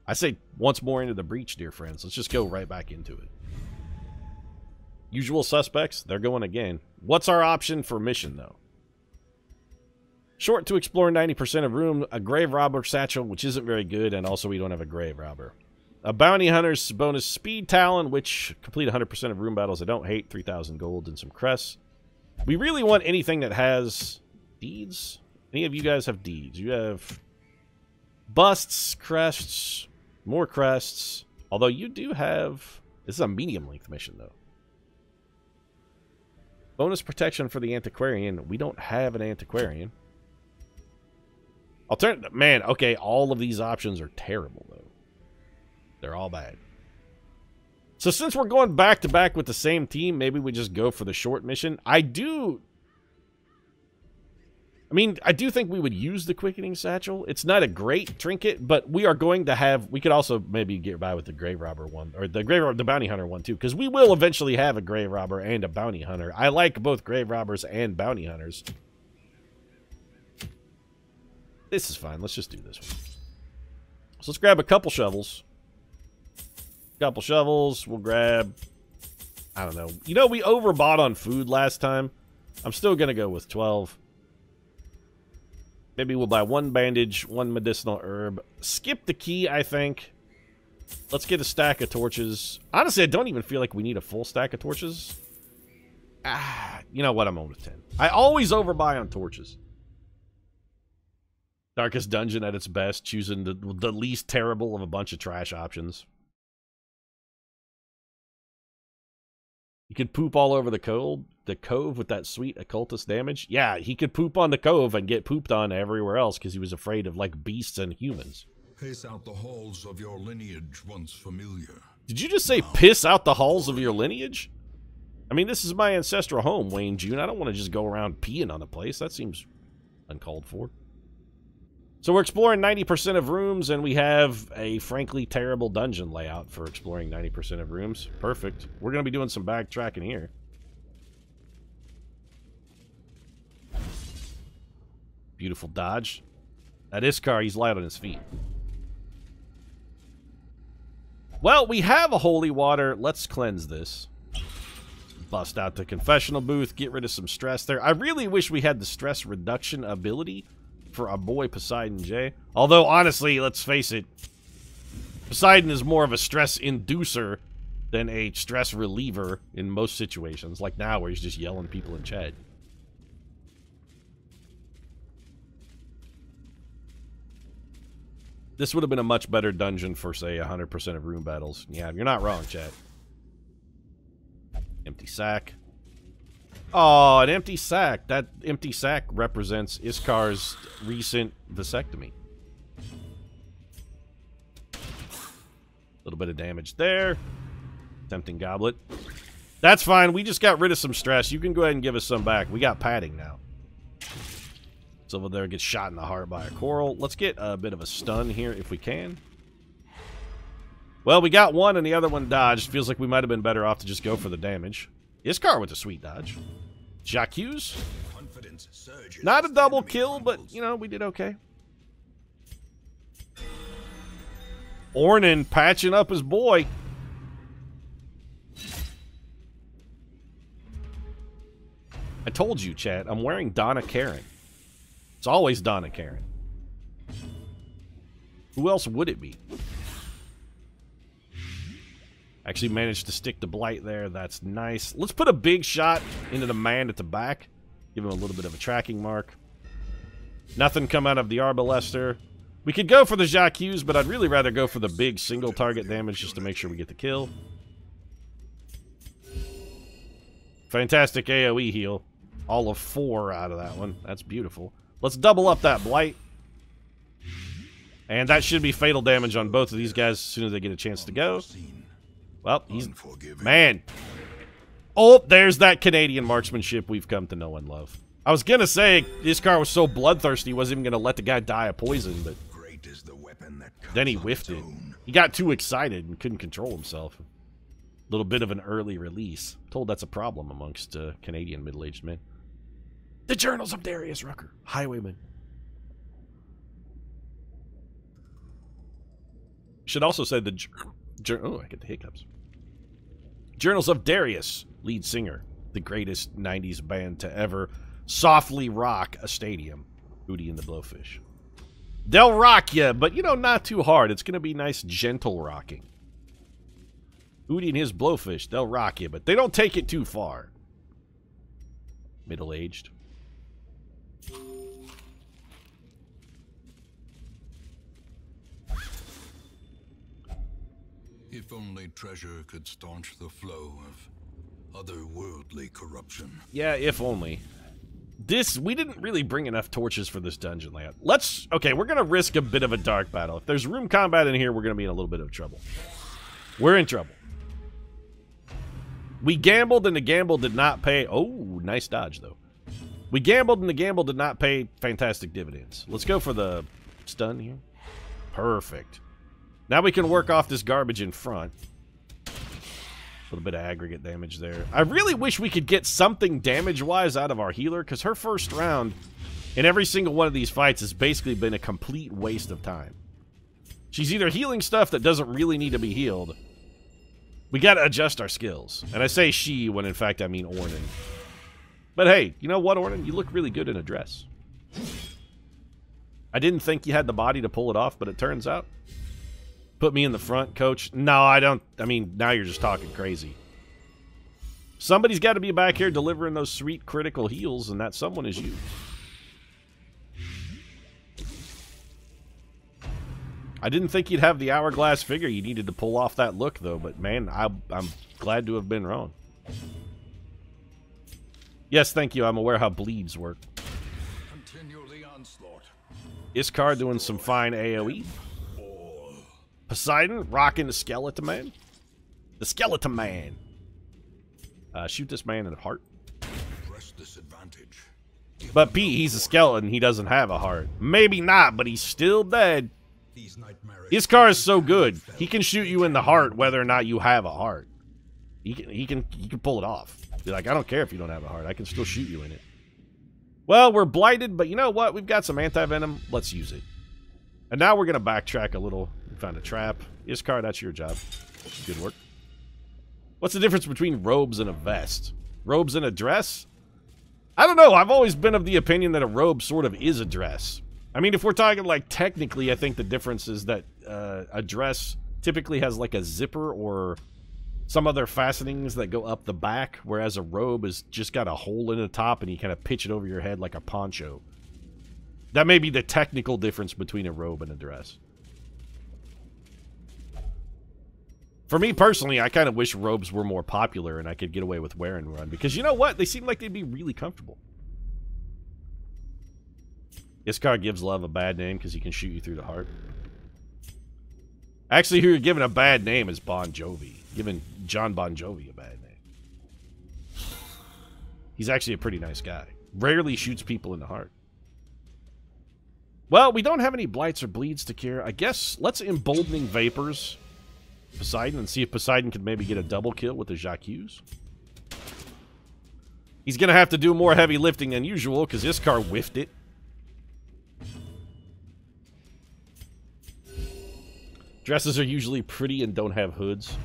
I say once more into the breach, dear friends. Let's just go right back into it. Usual suspects, they're going again. What's our option for mission, though? Short to explore 90% of room, a grave robber satchel, which isn't very good, and also we don't have a grave robber. A bounty hunter's bonus speed talent, which complete 100% of room battles I don't hate, 3,000 gold and some crests. We really want anything that has deeds. Any of you guys have deeds? You have busts, crests, more crests. Although you do have... This is a medium-length mission, though. Bonus protection for the antiquarian. We don't have an antiquarian. Alternative... Man, okay, all of these options are terrible, though. They're all bad. So since we're going back-to-back with the same team, maybe we just go for the short mission. I do think we would use the quickening satchel. It's not a great trinket, but we are going to have... We could also maybe get by with the grave robber one, or the bounty hunter one, too, because we will eventually have a grave robber and a bounty hunter. I like both grave robbers and bounty hunters. This is fine. Let's just do this one. So let's grab a couple shovels. Couple shovels. We'll grab... I don't know. You know, we overbought on food last time. I'm still going to go with 12. Maybe we'll buy one bandage, one medicinal herb. Skip the key, I think. Let's get a stack of torches. Honestly, I don't even feel like we need a full stack of torches. You know what? I'm on with 10. I always overbuy on torches. Darkest dungeon at its best, choosing the least terrible of a bunch of trash options. You could poop all over the cove with that sweet occultist damage. Yeah, he could poop on the cove and get pooped on everywhere else because he was afraid of, like, beasts and humans. Pace out the halls of your lineage once familiar. Did you just say piss out the halls of your lineage? I mean, this is my ancestral home, Wayne June. I don't want to just go around peeing on the place. That seems uncalled for. So we're exploring 90% of rooms, and we have a frankly terrible dungeon layout for exploring 90% of rooms. Perfect. We're going to be doing some backtracking here. Beautiful dodge. That Iskar, he's light on his feet. Well, we have a holy water. Let's cleanse this. Bust out the confessional booth. Get rid of some stress there. I really wish we had the stress reduction ability for our boy Poseidon J. Although, honestly, let's face it, Poseidon is more of a stress inducer than a stress reliever in most situations. Like now, where he's just yelling people in chat. This would have been a much better dungeon for, say, 100% of room battles. Yeah, you're not wrong, chat. Empty sack. Oh, an empty sack. That empty sack represents Iskar's recent vasectomy. A little bit of damage there. Tempting goblet. That's fine. We just got rid of some stress. You can go ahead and give us some back. We got padding now. Silver there gets shot in the heart by a coral. Let's get a bit of a stun here if we can. Well, we got one and the other one dodged. Feels like we might have been better off to just go for the damage. Iskar with a sweet dodge. Jacques, not a double kill, but, you know, we did okay. Ornan patching up his boy. I told you, chat, I'm wearing Donna Karen. It's always Donna Karen. Who else would it be? Actually managed to stick the blight there. That's nice. Let's put a big shot into the man at the back. Give him a little bit of a tracking mark. Nothing come out of the Arbalester. We could go for the Jacques, but I'd really rather go for the big single target damage just to make sure we get the kill. Fantastic AoE heal. All of 4 out of that one. That's beautiful. Let's double up that blight. And that should be fatal damage on both of these guys as soon as they get a chance to go. Well, he's... Man. Oh, there's that Canadian marksmanship we've come to know and love. I was going to say, this car was so bloodthirsty, he wasn't even going to let the guy die of poison, but... Then he whiffed it. He got too excited and couldn't control himself. A little bit of an early release. Told that's a problem amongst Canadian middle-aged men. The Journals of Darius Rucker. Highwayman. Should also say the... oh, I get the hiccups. Journals of Darius, lead singer. The greatest 90s band to ever softly rock a stadium. Hootie and the Blowfish. They'll rock you, but, you know, not too hard. It's going to be nice, gentle rocking. Hootie and his Blowfish, they'll rock you, but they don't take it too far. Middle-aged. If only treasure could staunch the flow of otherworldly corruption. Yeah, if only. We didn't really bring enough torches for this dungeon layout. Okay, we're going to risk a bit of a dark battle. If there's room combat in here, we're going to be in a little bit of trouble. We're in trouble. We gambled, and the gamble did not pay. Oh, nice dodge, though. We gambled, and the gamble did not pay fantastic dividends. Let's go for the stun here. Perfect. Now we can work off this garbage in front. A little bit of aggregate damage there. I really wish we could get something damage-wise out of our healer, because her first round in every single one of these fights has basically been a complete waste of time. She's either healing stuff that doesn't really need to be healed. We gotta adjust our skills. And I say she when in fact I mean Ornan. But hey, you know what, Ornan? You look really good in a dress. I didn't think you had the body to pull it off, but it turns out. Put me in the front, coach. No, I don't. I mean, now you're just talking crazy. Somebody's got to be back here delivering those sweet critical heals, and that someone is you. I didn't think you'd have the hourglass figure you needed to pull off that look, though. But, man, I'm glad to have been wrong. Yes, thank you. I'm aware how bleeds work. Continue the onslaught. Iskar doing some fine AoE. Poseidon rocking the skeleton man. The skeleton man. Shoot this man in the heart. Press disadvantage. But Pete, he's a skeleton. He doesn't have a heart. Maybe not, but he's still dead. Iskar is so good. He can shoot you in the heart whether or not you have a heart. He can pull it off. Be like, I don't care if you don't have a heart. I can still shoot you in it. Well, we're blighted, but you know what? We've got some anti-venom. Let's use it. And now we're going to backtrack a little. We found a trap. Iskar, that's your job. Good work. What's the difference between robes and a vest? Robes and a dress? I don't know. I've always been of the opinion that a robe sort of is a dress. I mean, if we're talking like technically, I think the difference is that a dress typically has like a zipper or some other fastenings that go up the back, whereas a robe is just got a hole in the top and you kind of pitch it over your head like a poncho. That may be the technical difference between a robe and a dress. For me personally, I kind of wish robes were more popular and I could get away with wearing one. Because you know what? They seem like they'd be really comfortable. Iskar gives love a bad name because he can shoot you through the heart. Actually, who you're giving a bad name is Bon Jovi. Giving John Bon Jovi a bad name. He's actually a pretty nice guy. Rarely shoots people in the heart. Well, we don't have any blights or bleeds to cure. I guess let's emboldening vapors Poseidon and see if Poseidon can maybe get a double kill with the Jacques. He's going to have to do more heavy lifting than usual because Iskar whiffed it. Dresses are usually pretty and don't have hoods.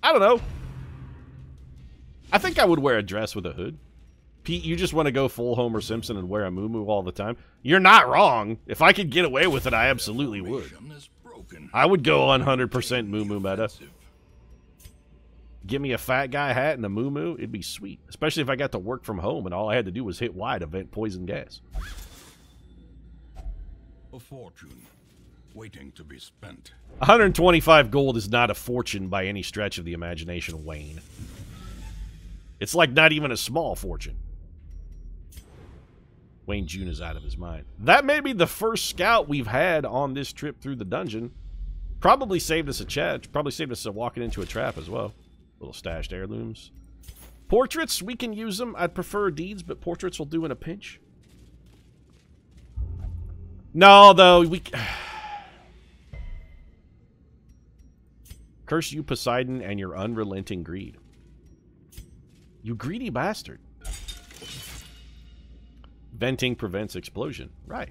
I don't know. I think I would wear a dress with a hood. Pete, you just want to go full Homer Simpson and wear a muumuu all the time? You're not wrong. If I could get away with it, I absolutely would. I would go 100% muumuu meta. Give me a fat guy hat and a muumuu, it'd be sweet. Especially if I got to work from home and all I had to do was hit Y to vent poison gas. A fortune waiting to be spent. 125 gold is not a fortune by any stretch of the imagination, Wayne. It's like not even a small fortune. Wayne June is out of his mind. That may be the first scout we've had on this trip through the dungeon. Probably saved us a chat. Probably saved us a walking into a trap as well. Little stashed heirlooms. Portraits, we can use them. I'd prefer deeds, but portraits will do in a pinch. No, though, we... Curse you, Poseidon, and your unrelenting greed. You greedy bastard. Venting prevents explosion. Right.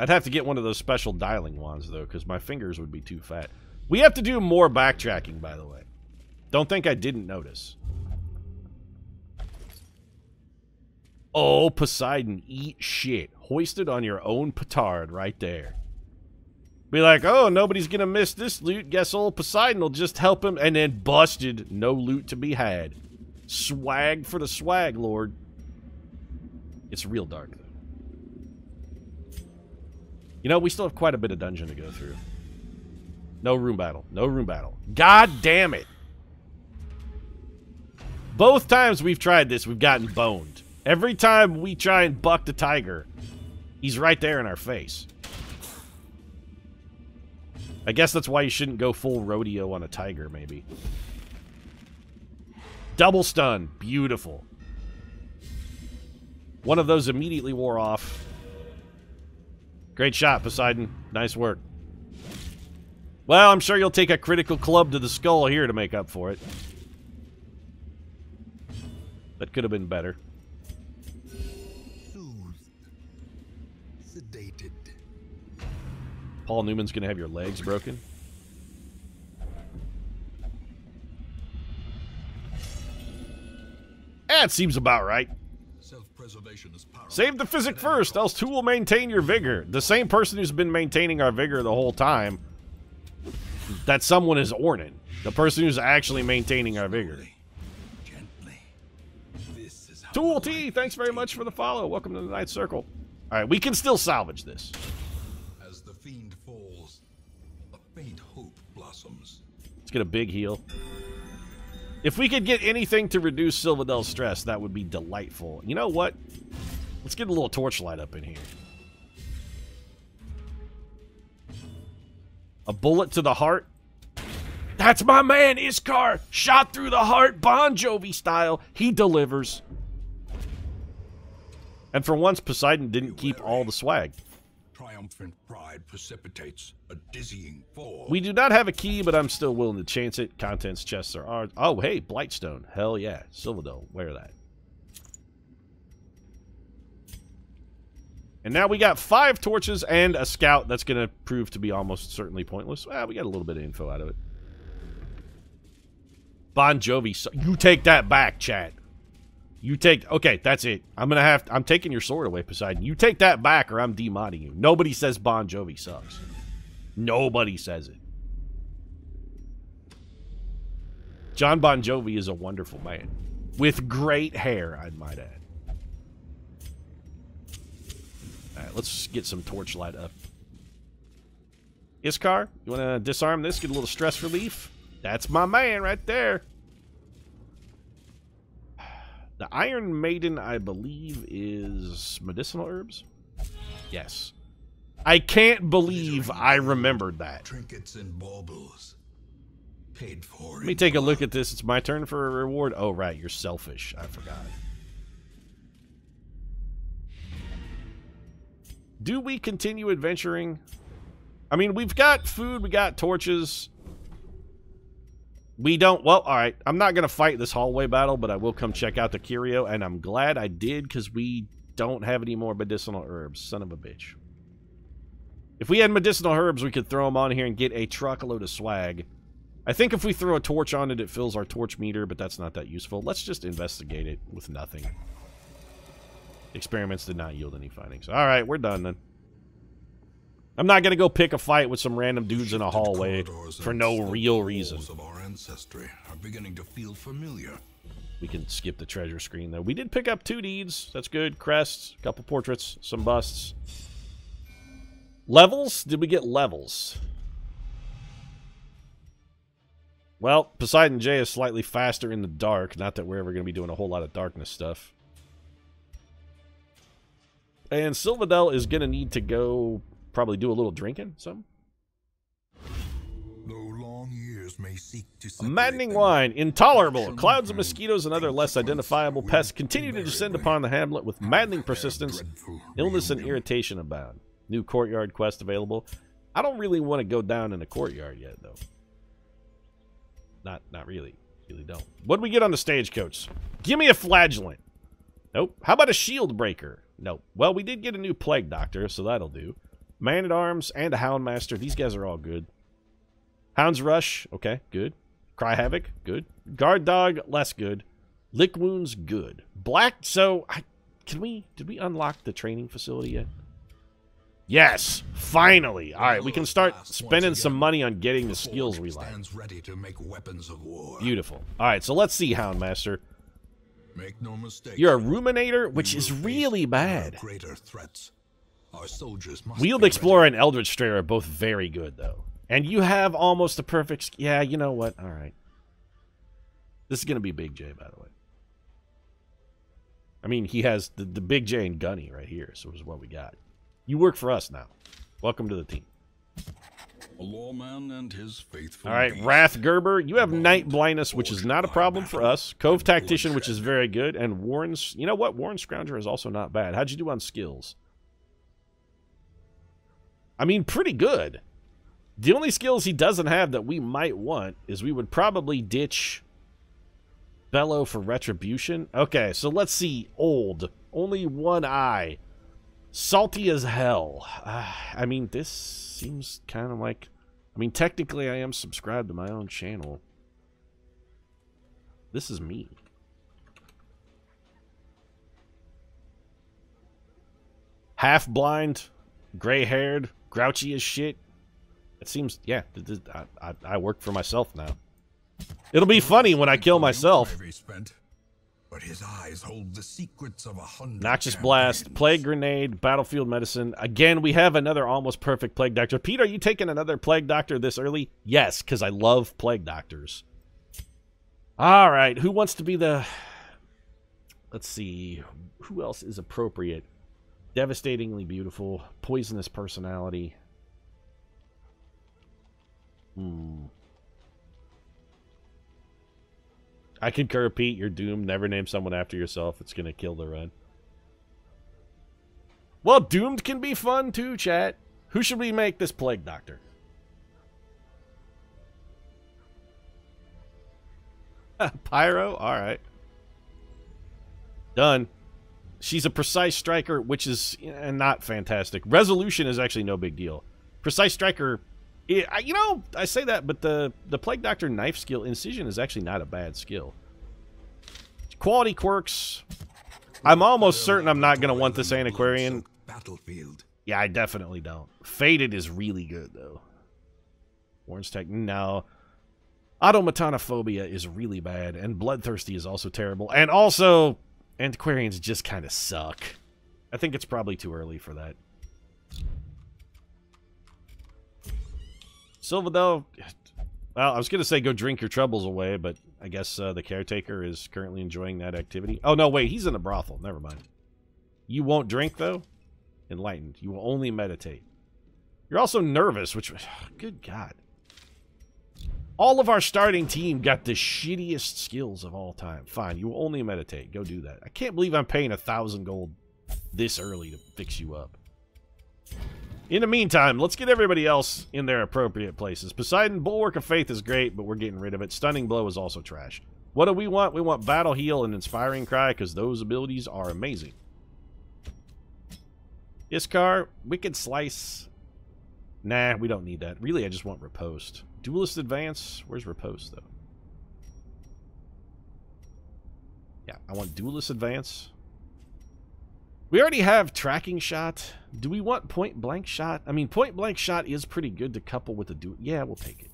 I'd have to get one of those special dialing wands, though, because my fingers would be too fat. We have to do more backtracking, by the way. Don't think I didn't notice. Oh, Poseidon, eat shit. Hoisted on your own petard right there. Be like, oh, nobody's gonna miss this loot. Guess old Poseidon will just help him. And then busted. No loot to be had. Swag for the swag, Lord. It's real dark, though. You know, we still have quite a bit of dungeon to go through. No room battle. No room battle. God damn it. Both times we've tried this, we've gotten boned. Every time we try and buck the tiger, he's right there in our face. I guess that's why you shouldn't go full rodeo on a tiger, maybe. Double stun. Beautiful. One of those immediately wore off. Great shot, Poseidon. Nice work. Well, I'm sure you'll take a critical club to the skull here to make up for it. That could have been better. Sedated. Paul Newman's gonna have your legs broken. That seems about right. Self-preservation is powerful. Save the physic first, else who will maintain your vigor? The same person who's been maintaining our vigor the whole time. That someone is Ornan. The person who's actually maintaining our vigor. Tool T, thanks very much for the follow. Welcome to the Night Circle. Alright, we can still salvage this. As the fiend falls, a faint hope blossoms. Let's get a big heal. If we could get anything to reduce Sylvadel's stress, that would be delightful. You know what? Let's get a little torchlight up in here. A bullet to the heart. That's my man, Iskar! Shot through the heart, Bon Jovi style. He delivers. And for once, Poseidon didn't keep all the swag. Triumphant pride precipitates a dizzying fall. We do not have a key, but I'm still willing to chance it. Contents chests are ours. Oh, hey, Blightstone. Hell yeah. Sylvadel, wear that. And now we got 5 torches and a scout that's going to prove to be almost certainly pointless. Well, we got a little bit of info out of it. Bon Jovi. You take that back, chat. You take... Okay, that's it. I'm taking your sword away, Poseidon. You take that back or I'm demodding you. Nobody says Bon Jovi sucks. Nobody says it. John Bon Jovi is a wonderful man. With great hair, I might add. Alright, let's get some torchlight up. Iskar, you want to disarm this? Get a little stress relief? That's my man right there. The Iron Maiden, I believe, is medicinal herbs? Yes. I can't believe I remembered that. Trinkets and baubles. Paid for. Let me take a look at this. It's my turn for a reward. Oh, right. You're selfish. I forgot. Do we continue adventuring? I mean, we've got food. We got torches. We don't... Well, alright. I'm not going to fight this hallway battle, but I will come check out the curio, and I'm glad I did, because we don't have any more medicinal herbs. Son of a bitch. If we had medicinal herbs, we could throw them on here and get a truckload of swag. I think if we throw a torch on it, it fills our torch meter, but that's not that useful. Let's just investigate it with nothing. Experiments did not yield any findings. Alright, we're done then. I'm not gonna go pick a fight with some random dudes in a hallway for no real reason. Of our ancestry are beginning to feel familiar. We can skip the treasure screen though. We did pick up 2 deeds. That's good. Crests, a couple portraits, some busts. Levels? Did we get levels? Well, Poseidon J is slightly faster in the dark. Not that we're ever going to be doing a whole lot of darkness stuff. And Sylvadel is going to need to go... Probably do a little drinking, some. Though long years may seek to a maddening wine, intolerable. Clouds of mosquitoes and other less identifiable pests continue to descend upon the hamlet with maddening persistence. Illness and irritation abound. New courtyard quest available. I don't really want to go down in the courtyard yet, though. Not really. Really don't. What do we get on the stagecoach? Give me a flagellant. Nope. How about a Shieldbreaker? Nope. Well, we did get a new plague doctor, so that'll do. Man-at-Arms and a Houndmaster. These guys are all good. Hound's Rush, okay, good. Cry Havoc, good. Guard Dog, less good. Lick Wounds, good. Black, so, did we unlock the training facility yet? Yes, finally. All right, we can start spending some money on getting the skills we like. Beautiful. All right, so let's see, Houndmaster. Make no mistake. You're a Ruminator, which is really bad. Wheeled Explorer and Eldritch Strayer are both very good, though. And you have almost a perfect... Yeah, you know what? All right. This is going to be Big J, by the way. I mean, he has the Big J and Gunny right here, so this is what we got. You work for us now. Welcome to the team. A lawman and his faithful. All right, Wrath Gerber, you have Night Blindness, which is not a problem for us. Cove Tactician, which is very good. And Warren's... You know what? Warren Scrounger is also not bad. How'd you do on skills? I mean, pretty good. The only skills he doesn't have that we might want is we would probably ditch Bellow for Retribution. Okay, so let's see. Old. Only one eye. Salty as hell. I mean, this seems kind of like... I mean, technically I am subscribed to my own channel. This is me. Half-blind, gray-haired, grouchy as shit. It seems, yeah, I work for myself now. It'll be funny when I kill myself. But his eyes hold the secrets of 100 Noxious Blast, Plague Grenade, Battlefield Medicine. Again, we have another almost perfect Plague Doctor. Pete, are you taking another Plague Doctor this early? Yes, because I love Plague Doctors. All right, who wants to be the... Let's see. Who else is appropriate? Devastatingly Beautiful, Poisonous Personality. I concur, Pete. You're doomed. Never name someone after yourself. It's going to kill the run. Well, doomed can be fun, too, chat. Who should we make this Plague Doctor? Pyro? Alright. Done. She's a precise striker, which is not fantastic. Resolution is actually no big deal. Precise striker... You know, I say that, but the Plague Doctor knife skill, Incision, is actually not a bad skill. Quality quirks. I'm almost certain I'm not going to want this Antiquarian. Yeah, I definitely don't. Faded is really good, though. Orange Tech, no. Automatonophobia is really bad, and Bloodthirsty is also terrible. And also, Antiquarians just kind of suck. I think it's probably too early for that. Silva, though, well, I was going to say go drink your troubles away, but I guess the caretaker is currently enjoying that activity. Oh, no, wait, he's in a brothel. Never mind. You won't drink, though? Enlightened. You will only meditate. You're also nervous, which... Good God. All of our starting team got the shittiest skills of all time. Fine, you will only meditate. Go do that. I can't believe I'm paying 1,000 gold this early to fix you up. In the meantime, let's get everybody else in their appropriate places. Poseidon, Bulwark of Faith is great, but we're getting rid of it. Stunning Blow is also trash. What do we want? We want Battle Heal and Inspiring Cry, because those abilities are amazing. Iskar, Wicked Slice. Nah, we don't need that. Really, I just want Riposte. Duelist Advance. Where's Riposte, though? Yeah, I want Duelist Advance. We already have Tracking Shot. Do we want Point Blank Shot? I mean, Point Blank Shot is pretty good to couple with a duel. Yeah, we'll take it.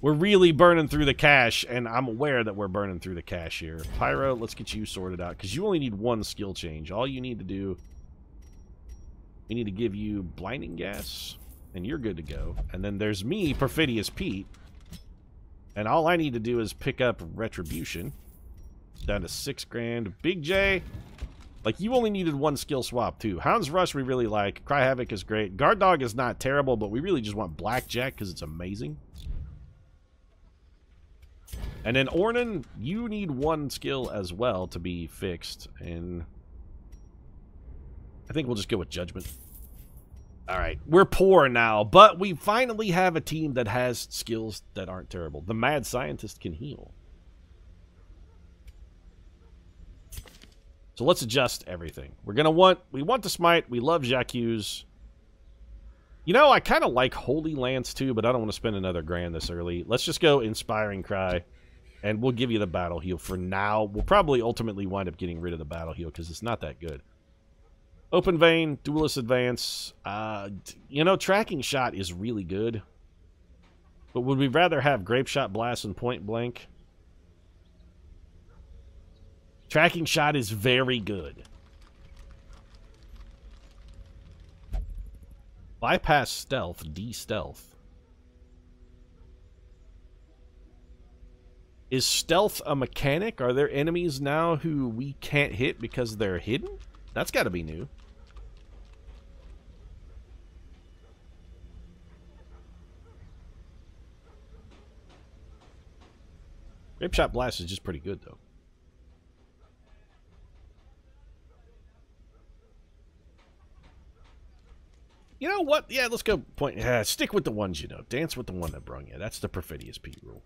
We're really burning through the cash, and I'm aware that we're burning through the cash here. Pyro, let's get you sorted out, because you only need one skill change. All you need to do... We need to give you Blinding Gas, and you're good to go. And then there's me, Perfidious Pete. And all I need to do is pick up Retribution. Down to 6 grand. Big J... Like, you only needed one skill swap, too. Hound's Rush we really like. Cry Havoc is great. Guard Dog is not terrible, but we really just want Blackjack because it's amazing. And then Ornan, you need one skill as well to be fixed. And I think we'll just go with Judgment. Alright, we're poor now, but we finally have a team that has skills that aren't terrible. The Mad Scientist can heal. So let's adjust everything. We want the smite. We love Jacques. You know, I kind of like Holy Lance too, but I don't want to spend another grand this early. Let's just go Inspiring Cry, and we'll give you the Battle Heal for now. We'll probably ultimately wind up getting rid of the Battle Heal because it's not that good. Open Vein, Duelist Advance. You know, Tracking Shot is really good. But would we rather have Grape Shot Blast and Point Blank? Tracking Shot is very good. Bypass Stealth, de-stealth. Is stealth a mechanic? Are there enemies now who we can't hit because they're hidden? That's got to be new. Grape Shot Blast is just pretty good, though. You know what? Yeah, let's go point. Stick with the ones you know. Dance with the one that brung you. That's the Perfidious Pete rule.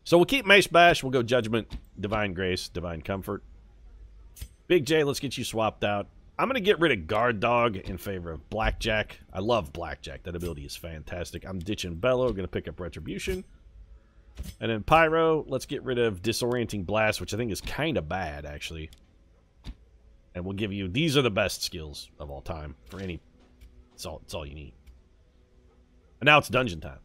So we'll keep Mace Bash. We'll go Judgment, Divine Grace, Divine Comfort. Big J, let's get you swapped out. I'm going to get rid of Guard Dog in favor of Blackjack. I love Blackjack. That ability is fantastic. I'm ditching Bellow. Going to pick up Retribution. And then Pyro, let's get rid of Disorienting Blast, which I think is kind of bad, actually. And we'll give you... These are the best skills of all time for any... It's all you need. And now it's dungeon time.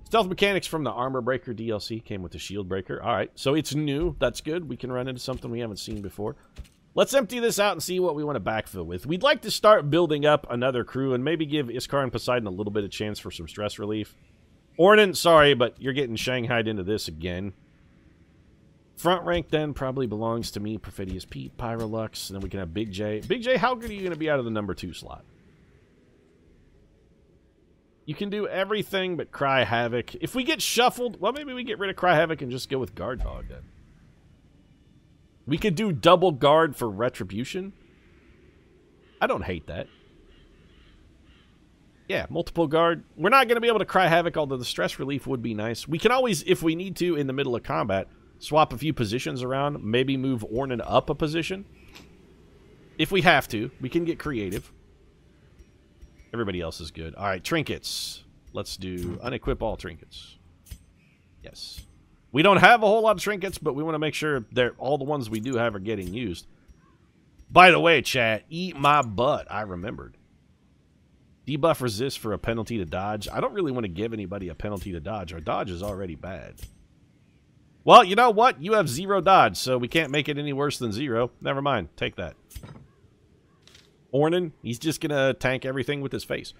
Stealth mechanics from the Armor Breaker DLC came with the Shieldbreaker. Alright, so it's new. That's good. We can run into something we haven't seen before. Let's empty this out and see what we want to backfill with. We'd like to start building up another crew and maybe give Iskar and Poseidon a little bit of chance for some stress relief. Ornan, sorry, but you're getting shanghaied into this again. Front rank then probably belongs to me, Perfidious Pete, Pyrolux, and then we can have Big J. Big J, how good are you going to be out of the number 2 slot? You can do everything but Cry Havoc. If we get shuffled, well, maybe we get rid of Cry Havoc and just go with Guard Dog then. We could do double guard for Retribution. I don't hate that. Yeah, multiple guard. We're not going to be able to Cry Havoc, although the stress relief would be nice. We can always, if we need to, in the middle of combat, swap a few positions around. Maybe move Ornan up a position. If we have to. We can get creative. Everybody else is good. Alright, trinkets. Let's do unequip all trinkets. Yes. We don't have a whole lot of trinkets, but we want to make sure that all the ones we do have are getting used. By the way, chat, eat my butt. I remembered. Debuff resist for a penalty to dodge. I don't really want to give anybody a penalty to dodge. Our dodge is already bad. Well, you know what? You have 0 dodge, so we can't make it any worse than 0. Never mind. Take that. Ornan, he's just going to tank everything with his face.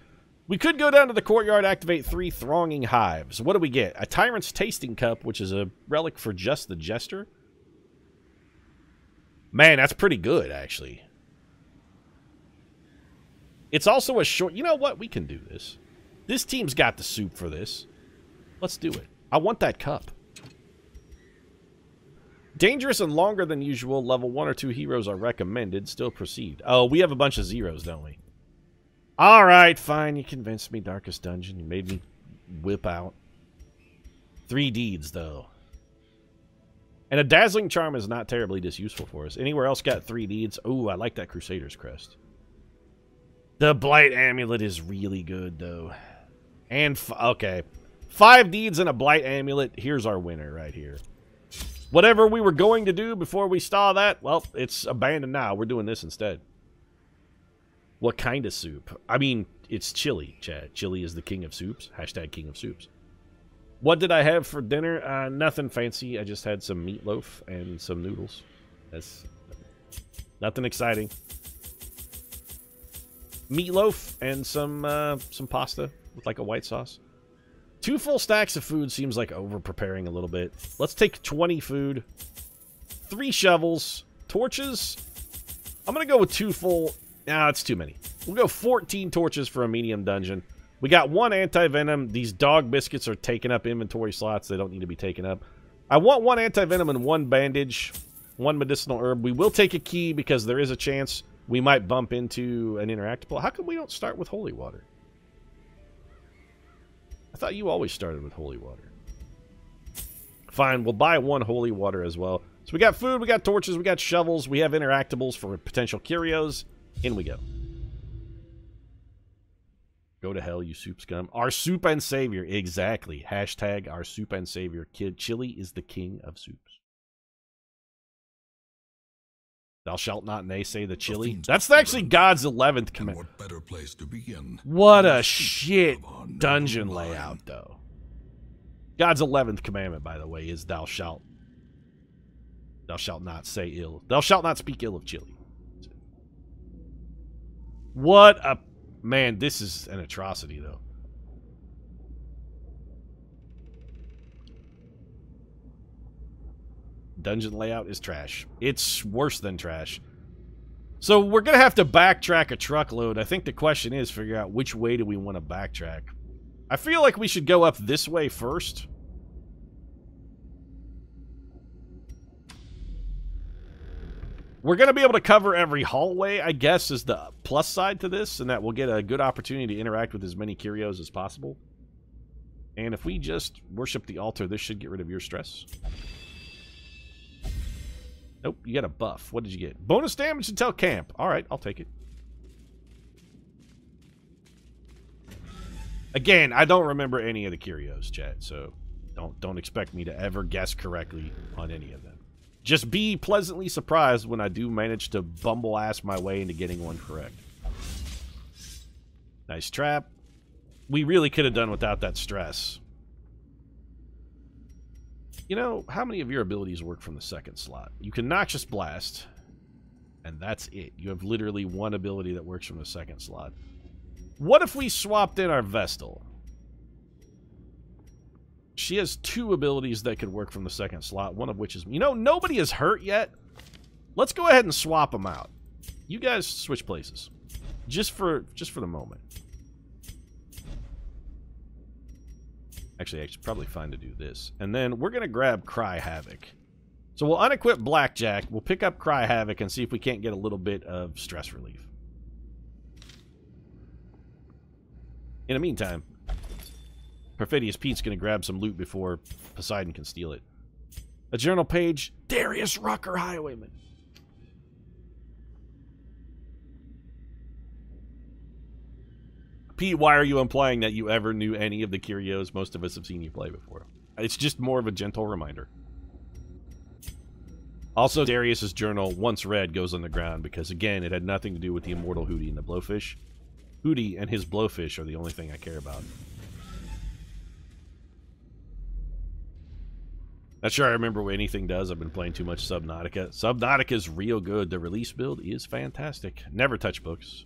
We could go down to the courtyard, activate 3 Thronging Hives. What do we get? A Tyrant's Tasting Cup, which is a relic for just the Jester. Man, that's pretty good, actually. It's also a short... You know what? We can do this. This team's got the soup for this. Let's do it. I want that cup. Dangerous and longer than usual. Level 1 or 2 heroes are recommended. Still proceed. Oh, we have a bunch of zeros, don't we? Alright, fine. You convinced me. Darkest Dungeon. You made me whip out. 3 deeds, though. And a Dazzling Charm is not terribly disuseful for us. Anywhere else got 3 deeds? Ooh, I like that Crusader's Crest. The Blight Amulet is really good, though. And, okay. 5 deeds and a Blight Amulet. Here's our winner right here. Whatever we were going to do before we saw that, well, it's abandoned now. We're doing this instead. What kind of soup? I mean, it's chili, Chad. Chili is the king of soups. Hashtag king of soups. What did I have for dinner? Nothing fancy. I just had some meatloaf and some noodles. That's nothing exciting. Meatloaf and some pasta with like a white sauce. 2 full stacks of food seems like over-preparing a little bit. Let's take 20 food. 3 shovels. Torches. I'm going to go with 2 full... Nah, it's too many. We'll go 14 torches for a medium dungeon. We got 1 anti-venom. These dog biscuits are taking up inventory slots. They don't need to be taken up. I want 1 anti-venom and 1 bandage. 1 medicinal herb. We will take a key because there is a chance we might bump into an interactable. How come we don't start with holy water? I thought you always started with holy water. Fine, we'll buy 1 holy water as well. So we got food, we got torches, we got shovels, we have interactables for potential curios. In we go. Go to hell, you soup scum. Our soup and savior. Exactly. Hashtag our soup and savior. Kid, chili is the king of soups. Thou shalt not naysay the chili. That's actually God's 11th command. What better place to begin? What a shit dungeon layout, though. God's 11th commandment, by the way, is thou shalt not say ill. Thou shalt not speak ill of chili. What a... Man, this is an atrocity, though. Dungeon layout is trash. It's worse than trash. So we're going to have to backtrack a truckload. I think the question is figure out which way do we want to backtrack. I feel like we should go up this way first. We're going to be able to cover every hallway, I guess, is the plus side to this, and that we'll get a good opportunity to interact with as many curios as possible. And if we just worship the altar, this should get rid of your stress. Nope, you got a buff. What did you get? Bonus damage until camp. All right, I'll take it. Again, I don't remember any of the curios, chat, so don't expect me to ever guess correctly on any of them. Just be pleasantly surprised when I do manage to bumble-ass my way into getting one correct. Nice trap. We really could have done without that stress. You know, how many of your abilities work from the second slot? You can Noxious Blast, and that's it. You have literally one ability that works from the second slot. What if we swapped in our Vestal? She has two abilities that could work from the second slot, one of which is... You know, nobody is hurt yet. Let's go ahead and swap them out. You guys switch places. Just for the moment. Actually, it's probably fine to do this. And then we're going to grab Cry Havoc. So we'll unequip Blackjack. We'll pick up Cry Havoc and see if we can't get a little bit of stress relief. In the meantime, Perfidious Pete's going to grab some loot before Poseidon can steal it. A journal page. Darius Rucker Highwayman. Pete, why are you implying that you ever knew any of the curios? Most of us have seen you play before. It's just more of a gentle reminder. Also, Darius's journal, once read, goes on the ground because, again, it had nothing to do with the immortal Hootie and the Blowfish. Hootie and his Blowfish are the only thing I care about. Not sure I remember what anything does. I've been playing too much Subnautica. Subnautica's real good. The release build is fantastic. Never touch books.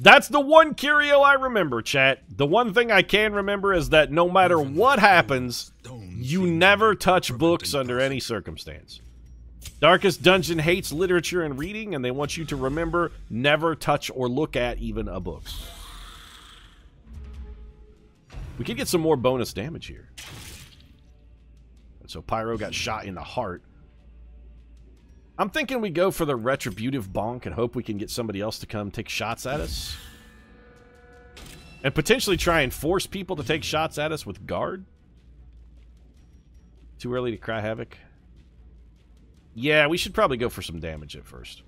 That's the one curio I remember, chat. The one thing I can remember is that no matter what happens, you never touch books under any circumstance. Darkest Dungeon hates literature and reading, and they want you to remember never touch or look at even a book. We could get some more bonus damage here. So Pyro got shot in the heart. I'm thinking we go for the retributive bonk and hope we can get somebody else to come take shots at us. And potentially try and force people to take shots at us with guard. Too early to Cry Havoc. Yeah, we should probably go for some damage at first.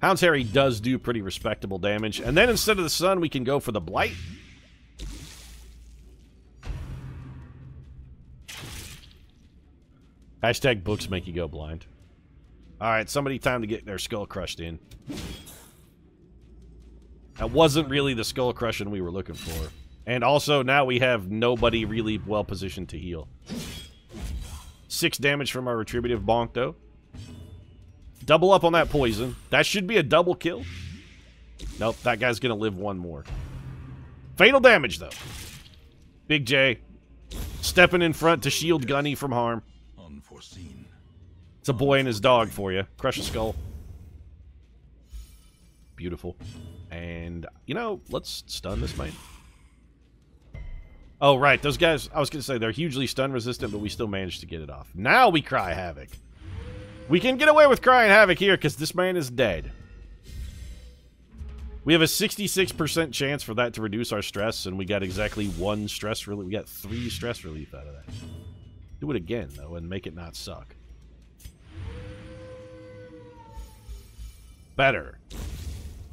Hound's Harry does do pretty respectable damage. And then instead of the sun, we can go for the Blight. Hashtag books make you go blind. Alright, somebody time to get their skull crushed in. That wasn't really the skull crushing we were looking for. And also, now we have nobody really well positioned to heal. 6 damage from our retributive bonk, though. Double up on that poison. That should be a double kill. Nope, that guy's gonna live one more. Fatal damage, though. Big J. Stepping in front to shield Gunny from harm. Unforeseen. It's a boy and his dog for you. Crush a skull. Beautiful. And, you know, let's stun this man. Oh, right. Those guys, I was going to say, they're hugely stun resistant, but we still managed to get it off. Now we Cry Havoc. We can get away with crying Havoc here because this man is dead. We have a 66% chance for that to reduce our stress, and we got exactly 1 stress relief. We got 3 stress relief out of that. Do it again, though, and make it not suck. Better.